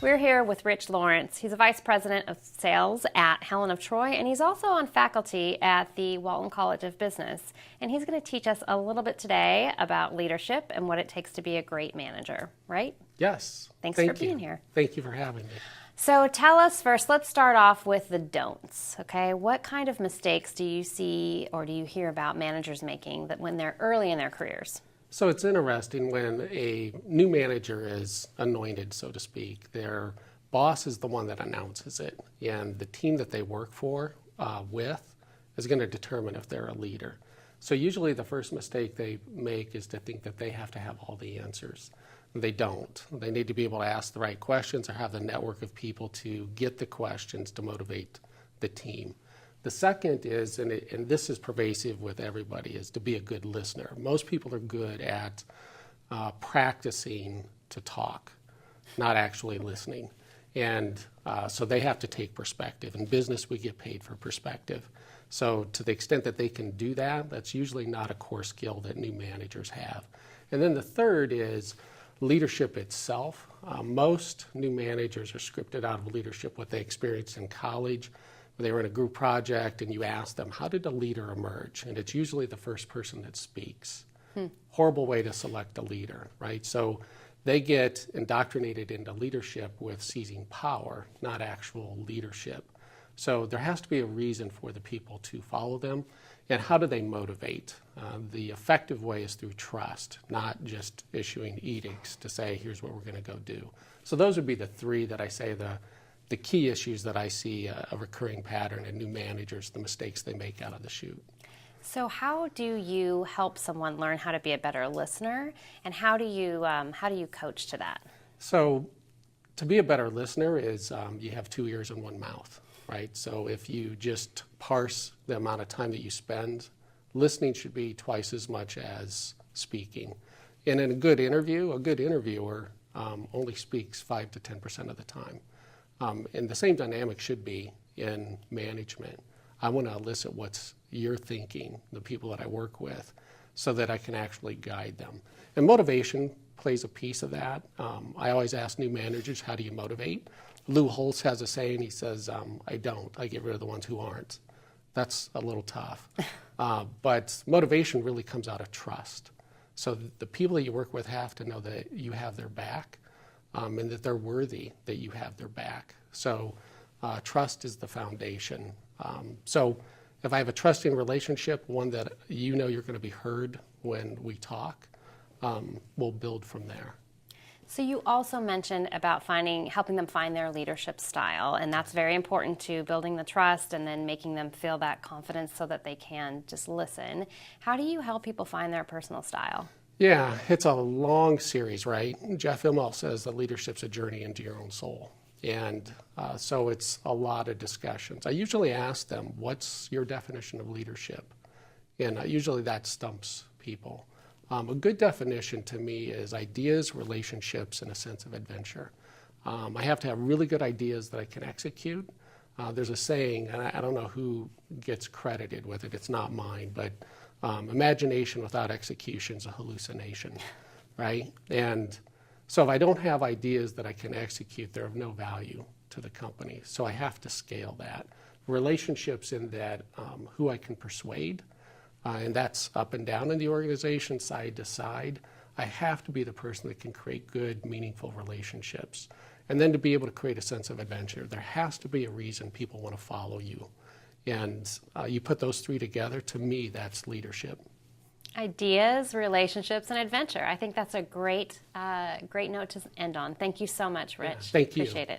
We're here with Rich Lawrence. He's a vice president of sales at Helen of Troy, and he's also on faculty at the Walton College of Business. And he's going to teach us a little bit today about leadership and what it takes to be a great manager, right? Yes. Thanks for being here. Thank you for having me. So tell us first, let's start off with the don'ts, okay? What kind of mistakes do you see or do you hear about managers making that when they're early in their careers? So it's interesting when a new manager is anointed, so to speak, their boss is the one that announces it, and the team that they work with is going to determine if they're a leader. So usually the first mistake they make is to think that they have to have all the answers. They don't. They need to be able to ask the right questions or have the network of people to get the questions to motivate the team. The second is, and this is pervasive with everybody, is to be a good listener. Most people are good at practicing to talk, not actually listening. And so they have to take perspective. In business, we get paid for perspective. So to the extent that they can do that, that's usually not a core skill that new managers have. And then the third is leadership itself. Most new managers are scripted out of leadership, what they experienced in college. They were in a group project and you ask them, how did a leader emerge? And it's usually the first person that speaks. Horrible way to select a leader, right? So they get indoctrinated into leadership with seizing power, not actual leadership. So there has to be a reason for the people to follow them. And how do they motivate? The effective way is through trust, not just issuing edicts to say, here's what we're going to go do. So those would be the three that I say the key issues that I see a recurring pattern in new managers, the mistakes they make out of the chute. So how do you help someone learn how to be a better listener, and how do you coach to that? So to be a better listener is you have 2 ears and 1 mouth, right? So if you just parse the amount of time that you spend, listening should be twice as much as speaking. And in a good interviewer only speaks 5 to 10% of the time. And the same dynamic should be in management. I want to elicit what's you're thinking, the people that I work with, so that I can actually guide them. And motivation plays a piece of that. I always ask new managers, how do you motivate? Lou Holtz has a saying, he says, I don't. I get rid of the ones who aren't. That's a little tough. But motivation really comes out of trust. So the people that you work with have to know that you have their back. And that they're worthy, that you have their back. So trust is the foundation. So if I have a trusting relationship, one that you know you're going to be heard when we talk, we'll build from there. So you also mentioned about helping them find their leadership style, and that's very important to building the trust and then making them feel that confidence so that they can just listen. How do you help people find their personal style? Yeah, it's a long series, right? Jeff Immelt says that leadership's a journey into your own soul. And so it's a lot of discussions. I usually ask them, what's your definition of leadership? And usually that stumps people. A good definition to me is ideas, relationships, and a sense of adventure. I have to have really good ideas that I can execute. There's a saying, and I don't know who gets credited with it, it's not mine, but imagination without execution is a hallucination, right? And so if I don't have ideas that I can execute, they're of no value to the company. So I have to scale that. Relationships in that who I can persuade, and that's up and down in the organization, side to side. I have to be the person that can create good, meaningful relationships. And then to be able to create a sense of adventure, there has to be a reason people want to follow you. And you put those three together, to me, that's leadership. Ideas, relationships, and adventure. I think that's a great note to end on. Thank you so much, Rich. Yeah, thank you. Appreciate it.